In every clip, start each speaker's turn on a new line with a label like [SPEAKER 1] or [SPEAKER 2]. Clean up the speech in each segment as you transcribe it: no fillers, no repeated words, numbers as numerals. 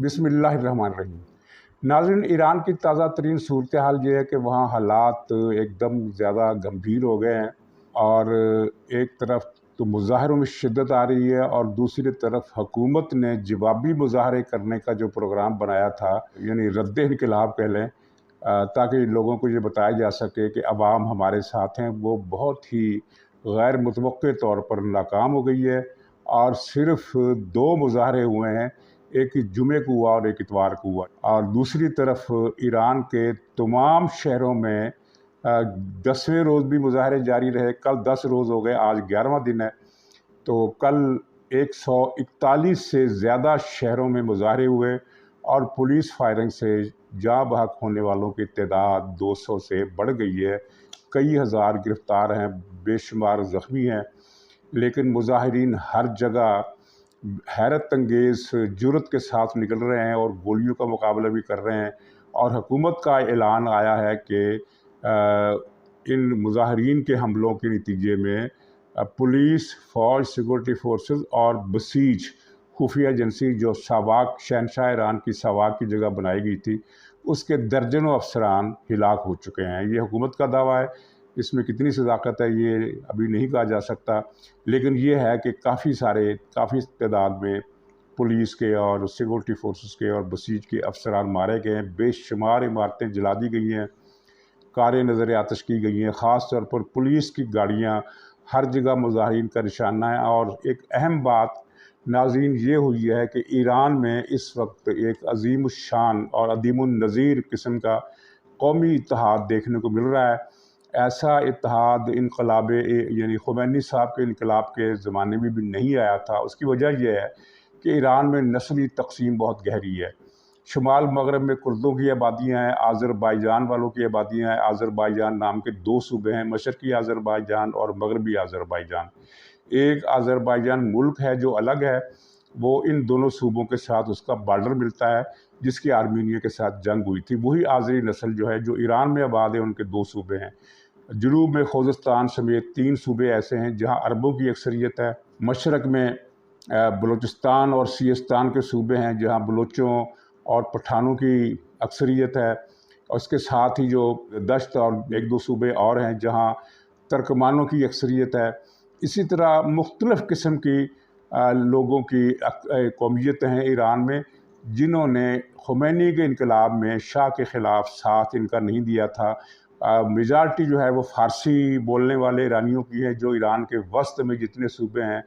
[SPEAKER 1] بسم اللہ الرحمن الرحیم۔ ناظرین، ایران کی تازہ ترین صورتحال یہ ہے کہ وہاں حالات ایک دم زیادہ گمبھیر ہو گئے ہیں، اور ایک طرف تو مظاہروں میں شدت آ رہی ہے اور دوسری طرف حکومت نے جوابی مظاہرے کرنے کا جو پروگرام بنایا تھا، یعنی رد انقلاب کہہ لیں، تاکہ لوگوں کو یہ بتایا جا سکے کہ عوام ہمارے ساتھ ہیں، وہ بہت ہی غیر متوقع طور پر ناکام ہو گئی ہے۔ اور صرف 2 مظاہرے ہوئے ہیں، ایک جمعے کو ہوا اور ایک اتوار کو ہوا، اور دوسری طرف ایران کے تمام شہروں میں 10ویں روز بھی مظاہرے جاری رہے۔ کل 10 روز ہو گئے، آج 11واں دن ہے۔ تو کل 141 سے زیادہ شہروں میں مظاہرے ہوئے، اور پولیس فائرنگ سے جاں بحق ہونے والوں کی تعداد 200 سے بڑھ گئی ہے۔ کئی ہزار گرفتار ہیں، بے شمار زخمی ہیں، لیکن مظاہرین ہر جگہ حیرت انگیز جرأت کے ساتھ نکل رہے ہیں اور گولیوں کا مقابلہ بھی کر رہے ہیں۔ اور حکومت کا اعلان آیا ہے کہ ان مظاہرین کے حملوں کے نتیجے میں پولیس، فوج، سیکورٹی فورسز اور بسیج خفیہ ایجنسی جو ساواک، شہنشاہ ایران کی ساواک کی جگہ بنائی گئی تھی، اس کے درجنوں افسران ہلاک ہو چکے ہیں۔ یہ حکومت کا دعویٰ ہے، اس میں کتنی صداقت ہے یہ ابھی نہیں کہا جا سکتا، لیکن یہ ہے کہ کافی تعداد میں پولیس کے اور سیکورٹی فورسز کے اور بسیج کے افسران مارے گئے ہیں۔ بے شمار عمارتیں جلا دی گئی ہیں، کاریں نظر آتش کی گئی ہیں، خاص طور پر پولیس کی گاڑیاں ہر جگہ مظاہرین کا نشانہ ہے۔ اور ایک اہم بات ناظرین یہ ہوئی ہے کہ ایران میں اس وقت ایک عظیم الشان اور عدیم النظیر قسم کا قومی اتحاد دیکھنے کو مل رہا ہے۔ ایسا اتحاد یعنی خمینی صاحب کے انقلاب کے زمانے میں بھی نہیں آیا تھا۔ اس کی وجہ یہ ہے کہ ایران میں نسلی تقسیم بہت گہری ہے۔ شمال مغرب میں کردوں کی آبادیاں ہیں، آذربائیجان والوں کی آبادیاں ہیں۔ آذربائیجان نام کے 2 صوبے ہیں، مشرقی آذربائیجان اور مغربی آذربائیجان۔ ایک آذربائیجان ملک ہے جو الگ ہے، وہ ان دونوں صوبوں کے ساتھ اس کا بارڈر ملتا ہے، جس کی آرمینیا کے ساتھ جنگ ہوئی تھی۔ وہی آذری نسل جو ہے جو ایران میں آباد ہے، ان کے 2 صوبے ہیں۔ جنوب میں خوزستان سمیت 3 صوبے ایسے ہیں جہاں عربوں کی اکثریت ہے۔ مشرق میں بلوچستان اور سیستان کے صوبے ہیں جہاں بلوچوں اور پٹھانوں کی اکثریت ہے، اور اس کے ساتھ ہی جو دشت اور 1-2 صوبے اور ہیں جہاں ترکمانوں کی اکثریت ہے۔ اسی طرح مختلف قسم کی لوگوں کی قومیتیں ہیں ایران میں، جنہوں نے خمینی کے انقلاب میں شاہ کے خلاف ساتھ ان کا نہیں دیا تھا۔ میجارٹی جو ہے وہ فارسی بولنے والے ایرانیوں کی ہے، جو ایران کے وسط میں جتنے صوبے ہیں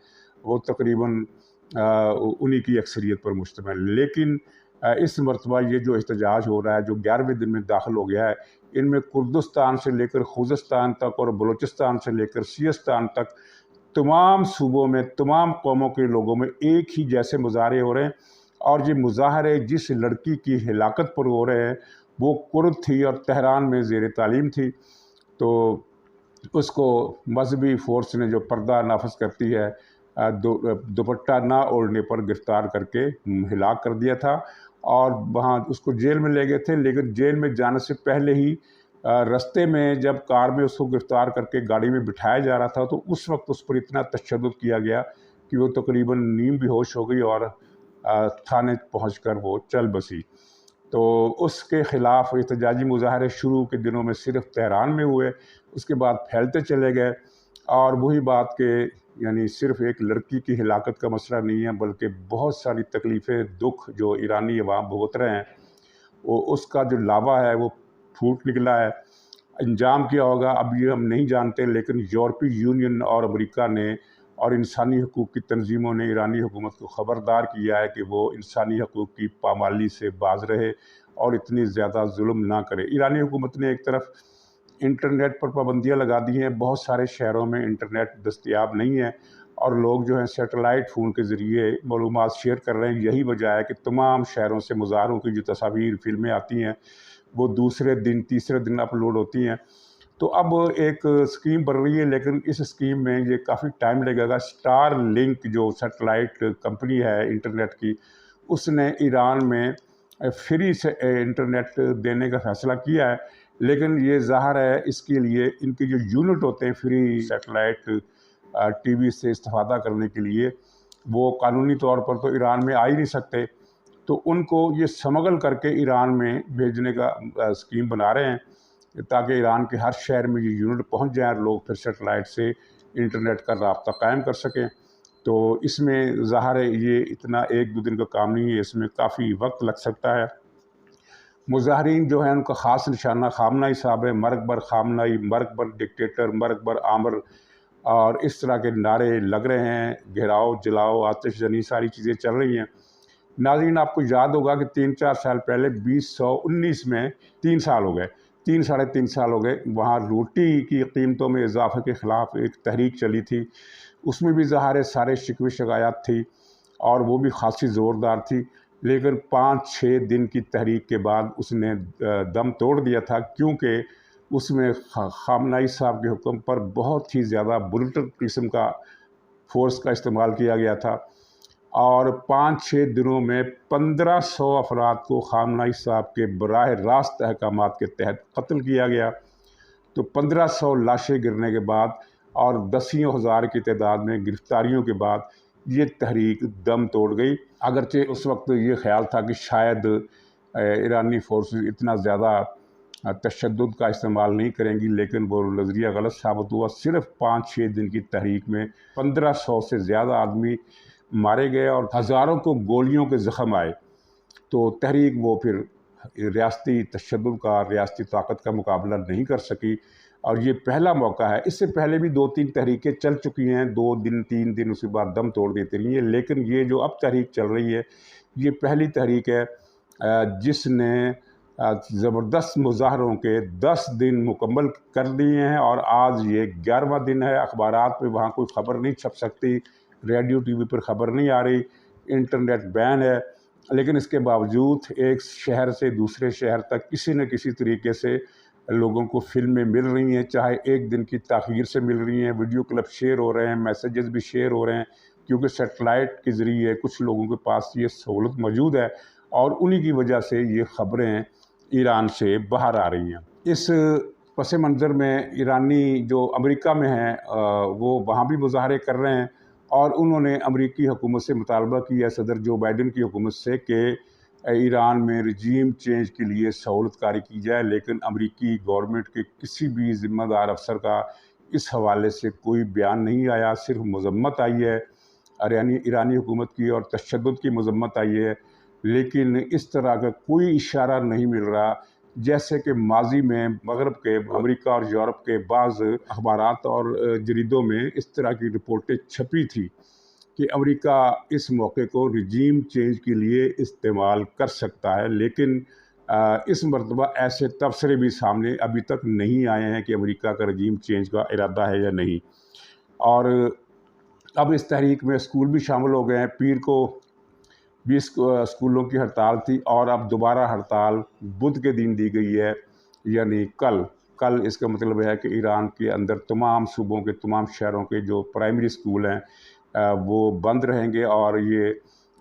[SPEAKER 1] وہ تقریباً انہی کی اکثریت پر مشتمل۔ لیکن اس مرتبہ یہ جو احتجاج ہو رہا ہے، جو 11ویں دن میں داخل ہو گیا ہے، ان میں کردستان سے لے کر خوزستان تک اور بلوچستان سے لے کر سیستان تک تمام صوبوں میں تمام قوموں کے لوگوں میں ایک ہی جیسے مظاہرے ہو رہے ہیں۔ اور یہ مظاہرے جس لڑکی کی ہلاکت پر ہو رہے ہیں وہ کرد تھی اور تہران میں زیر تعلیم تھی، تو اس کو مذہبی فورس نے جو پردہ نافذ کرتی ہے، دوپٹہ نہ اوڑھنے پر گرفتار کر کے ہلاک کر دیا تھا، اور وہاں اس کو جیل میں لے گئے تھے۔ لیکن جیل میں جانے سے پہلے ہی رستے میں جب کار میں اس کو گرفتار کر کے گاڑی میں بٹھایا جا رہا تھا، تو اس وقت اس پر اتنا تشدد کیا گیا کہ وہ تقریباً نیم بے ہوش ہو گئی اور تھانے پہنچ کر وہ چل بسی۔ تو اس کے خلاف احتجاجی مظاہرے شروع کے دنوں میں صرف تہران میں ہوئے، اس کے بعد پھیلتے چلے گئے۔ اور وہی بات کہ یعنی صرف ایک لڑکی کی ہلاکت کا مسئلہ نہیں ہے، بلکہ بہت ساری تکلیفیں، دکھ جو ایرانی عوام بھگت رہے ہیں، وہ اس کا جو لاوا ہے وہ پھوٹ نکلا ہے۔ انجام کیا ہوگا اب یہ ہم نہیں جانتے، لیکن یورپی یونین اور امریکہ نے اور انسانی حقوق کی تنظیموں نے ایرانی حکومت کو خبردار کیا ہے کہ وہ انسانی حقوق کی پامالی سے باز رہے اور اتنی زیادہ ظلم نہ کرے۔ ایرانی حکومت نے ایک طرف انٹرنیٹ پر پابندیاں لگا دی ہیں، بہت سارے شہروں میں انٹرنیٹ دستیاب نہیں ہے، اور لوگ جو ہیں سیٹلائٹ فون کے ذریعے معلومات شیئر کر رہے ہیں۔ یہی وجہ ہے کہ تمام شہروں سے مظاہروں کی جو تصاویر، فلمیں آتی ہیں، وہ دوسرے دن، تیسرے دن اپلوڈ ہوتی ہیں۔ تو اب ایک اسکیم بن رہی ہے، لیکن اس اسکیم میں یہ کافی ٹائم لگے گا۔ اسٹار لنک جو سیٹلائٹ کمپنی ہے انٹرنیٹ کی، اس نے ایران میں فری سے انٹرنیٹ دینے کا فیصلہ کیا ہے، لیکن یہ ظاہر ہے اس کے لیے ان کے جو یونٹ ہوتے ہیں فری سیٹلائٹ ٹی وی سے استفادہ کرنے کے لیے، وہ قانونی طور پر تو ایران میں آ ہی نہیں سکتے۔ تو ان کو یہ سمگل کر کے ایران میں بھیجنے کا اسکیم بنا رہے ہیں تاکہ ایران کے ہر شہر میں یہ یونٹ پہنچ جائیں اور لوگ پھر سیٹلائٹ سے انٹرنیٹ کا رابطہ قائم کر سکیں۔ تو اس میں ظاہر ہے یہ اتنا ایک دو دن کا کام نہیں ہے، اس میں کافی وقت لگ سکتا ہے۔ مظاہرین جو ہیں ان کا خاص نشانہ خامنہ ای صاحب ہے، مرگ بر خامنہ ای، مرگ بر ڈکٹیٹر، مرگ بر آمر، اور اس طرح کے نعرے لگ رہے ہیں، گھیراؤ، جلاؤ، آتش زنی، ساری چیزیں چل رہی ہیں۔ ناظرین آپ کو یاد ہوگا کہ 3-4 سال پہلے 2019 میں 3 سال ہو گئے، 3-3.5 سال ہو گئے، وہاں روٹی کی قیمتوں میں اضافے کے خلاف ایک تحریک چلی تھی، اس میں بھی ظاہر سارے شکوے شکایات تھی اور وہ بھی خاصی زوردار تھی، لیکن 5-6 دن کی تحریک کے بعد اس نے دم توڑ دیا تھا، کیونکہ اس میں خامنہ ای صاحب کے حکم پر بہت ہی زیادہ بروٹل قسم کا فورس کا استعمال کیا گیا تھا، اور 5-6 دنوں میں 1500 افراد کو خامنہ ای صاحب کے براہ راست احکامات کے تحت قتل کیا گیا۔ تو 1500 لاشیں گرنے کے بعد اور 10,000 کی تعداد میں گرفتاریوں کے بعد یہ تحریک دم توڑ گئی، اگرچہ اس وقت یہ خیال تھا کہ شاید ایرانی فورسز اتنا زیادہ تشدد کا استعمال نہیں کریں گی، لیکن وہ نظریہ غلط ثابت ہوا۔ صرف 5-6 دن کی تحریک میں 1500 سے زیادہ آدمی مارے گئے اور ہزاروں کو گولیوں کے زخم آئے۔ تو تحریک وہ پھر ریاستی تشدد کا، ریاستی طاقت کا مقابلہ نہیں کر سکی، اور یہ پہلا موقع ہے۔ اس سے پہلے بھی 2-3 تحریکیں چل چکی ہیں، 2 دن 3 دن، اس کے بعد دم توڑ دیتی رہی ہیں، لیکن یہ جو اب تحریک چل رہی ہے یہ پہلی تحریک ہے جس نے زبردست مظاہروں کے 10 دن مکمل کر دیے ہیں، اور آج یہ 11واں دن ہے۔ اخبارات میں وہاں کوئی خبر نہیں چھپ سکتی، ریڈیو ٹی وی پر خبر نہیں آ رہی، انٹرنیٹ بین ہے، لیکن اس کے باوجود ایک شہر سے دوسرے شہر تک کسی نہ کسی طریقے سے لوگوں کو فلمیں مل رہی ہیں، چاہے ایک دن کی تاخیر سے مل رہی ہیں، ویڈیو کلپ شیئر ہو رہے ہیں، میسیجز بھی شیئر ہو رہے ہیں، کیونکہ سیٹلائٹ کے ذریعے کچھ لوگوں کے پاس یہ سہولت موجود ہے، اور انہی کی وجہ سے یہ خبریں ایران سے باہر آ رہی ہیں۔ اس پس منظر میں ایرانی جو امریکہ میں ہیں وہ وہاں بھی مظاہرے کر رہے ہیں، اور انہوں نے امریکی حکومت سے مطالبہ کیا ہے، صدر جو بائیڈن کی حکومت سے، کہ ایران میں رجیم چینج کے لیے سہولت کاری کی جائے، لیکن امریکی گورنمنٹ کے کسی بھی ذمہ دار افسر کا اس حوالے سے کوئی بیان نہیں آیا، صرف مذمت آئی ہے ایرانی حکومت کی اور تشدد کی مذمت آئی ہے، لیکن اس طرح کا کوئی اشارہ نہیں مل رہا، جیسے کہ ماضی میں مغرب کے، امریکہ اور یورپ کے بعض اخبارات اور جریدوں میں اس طرح کی رپورٹیں چھپی تھی کہ امریکہ اس موقع کو رجیم چینج کے لیے استعمال کر سکتا ہے، لیکن اس مرتبہ ایسے تبصرے بھی سامنے ابھی تک نہیں آئے ہیں کہ امریکہ کا رجیم چینج کا ارادہ ہے یا نہیں۔ اور اب اس تحریک میں اسکول بھی شامل ہو گئے ہیں، پیر کو 20 اسکولوں کی ہڑتال تھی، اور اب دوبارہ ہڑتال بدھ کے دن دی گئی ہے، یعنی کل۔ اس کا مطلب ہے کہ ایران کے اندر تمام صوبوں کے، تمام شہروں کے جو پرائمری اسکول ہیں وہ بند رہیں گے، اور یہ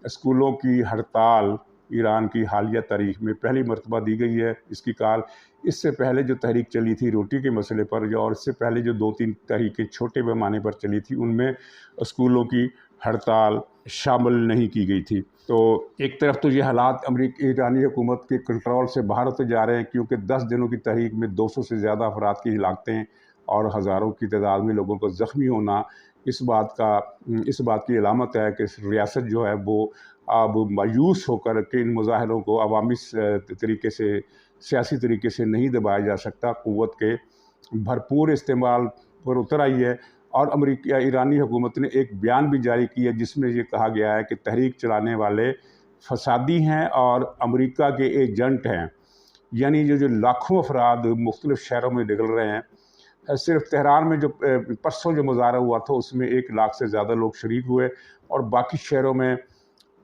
[SPEAKER 1] اسکولوں کی ہڑتال ایران کی حالیہ تاریخ میں پہلی مرتبہ دی گئی ہے اس کی کال۔ اس سے پہلے جو تحریک چلی تھی روٹی کے مسئلے پر، اور اس سے پہلے جو 2-3 تحریکیں چھوٹے پیمانے پر چلی تھی، ان میں اسکولوں کی ہڑتال شامل نہیں کی گئی تھی۔ تو ایک طرف تو یہ حالات ایرانی حکومت کے کنٹرول سے باہر ہوتے جا رہے ہیں، کیونکہ 10 دنوں کی تحریک میں 200 سے زیادہ افراد کی ہلاکتیں اور ہزاروں کی تعداد میں لوگوں کو زخمی ہونا اس بات کی علامت ہے کہ ریاست جو ہے وہ اب مایوس ہو کر کہ ان مظاہروں کو عوامی طریقے سے، سیاسی طریقے سے نہیں دبایا جا سکتا، قوت کے بھرپور استعمال پر اتر آئی ہے۔ اور ایرانی حکومت نے ایک بیان بھی جاری کیا جس میں یہ کہا گیا ہے کہ تحریک چلانے والے فسادی ہیں اور امریکہ کے ایجنٹ ہیں، یعنی یہ جو لاکھوں افراد مختلف شہروں میں نکل رہے ہیں۔ صرف تہران میں جو پرسوں جو مظاہرہ ہوا تھا اس میں 1 لاکھ سے زیادہ لوگ شریک ہوئے، اور باقی شہروں میں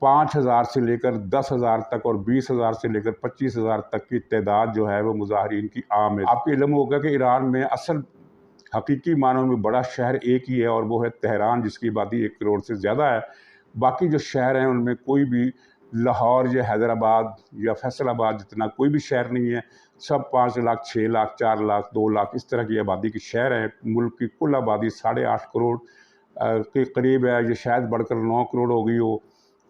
[SPEAKER 1] 5,000 سے لے کر 10,000 تک اور 20,000 سے لے کر 25,000 تک کی تعداد جو ہے وہ مظاہرین کی عام ہے۔ آپ کو علم ہوگا کہ ایران میں اصل حقیقی معنوں میں بڑا شہر ایک ہی ہے، اور وہ ہے تہران، جس کی آبادی 1 کروڑ سے زیادہ ہے۔ باقی جو شہر ہیں ان میں کوئی بھی لاہور یا حیدرآباد یا فیصل آباد جتنا کوئی بھی شہر نہیں ہے، سب 5 لاکھ، 6 لاکھ، 4 لاکھ، 2 لاکھ اس طرح کی آبادی کے شہر ہیں۔ ملک کی کل آبادی 8.5 کروڑ کے قریب ہے، یہ شاید بڑھ کر 9 کروڑ ہو گئی ہو،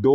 [SPEAKER 1] 2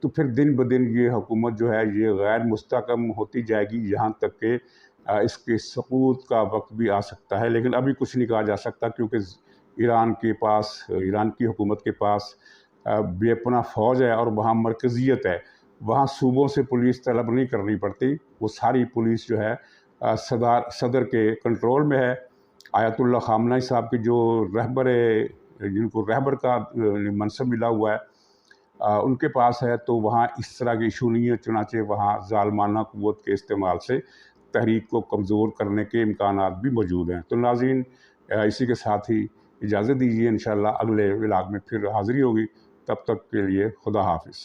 [SPEAKER 1] تو پھر دن بدن یہ حکومت جو ہے یہ غیر مستحکم ہوتی جائے گی، یہاں تک کہ اس کے سقوط کا وقت بھی آ سکتا ہے۔ لیکن ابھی کچھ نہیں کہا جا سکتا، کیونکہ ایران کی حکومت کے پاس بے پناہ فوج ہے اور وہاں مرکزیت ہے، وہاں صوبوں سے پولیس طلب نہیں کرنی پڑتی، وہ ساری پولیس جو ہے صدر کے کنٹرول میں ہے۔ آیت اللہ خامنہ صاحب کے جو جن کو رہبر کا منصب ملا ہوا ہے ان کے پاس ہے، تو وہاں اس طرح کی ایشو نہیں ہے، چنانچہ وہاں ظالمانہ قوت کے استعمال سے تحریک کو کمزور کرنے کے امکانات بھی موجود ہیں۔ تو ناظرین، اسی کے ساتھ ہی اجازت دیجیے، انشاءاللہ اگلے ولاگ میں پھر حاضری ہوگی، تب تک کے لیے خدا حافظ۔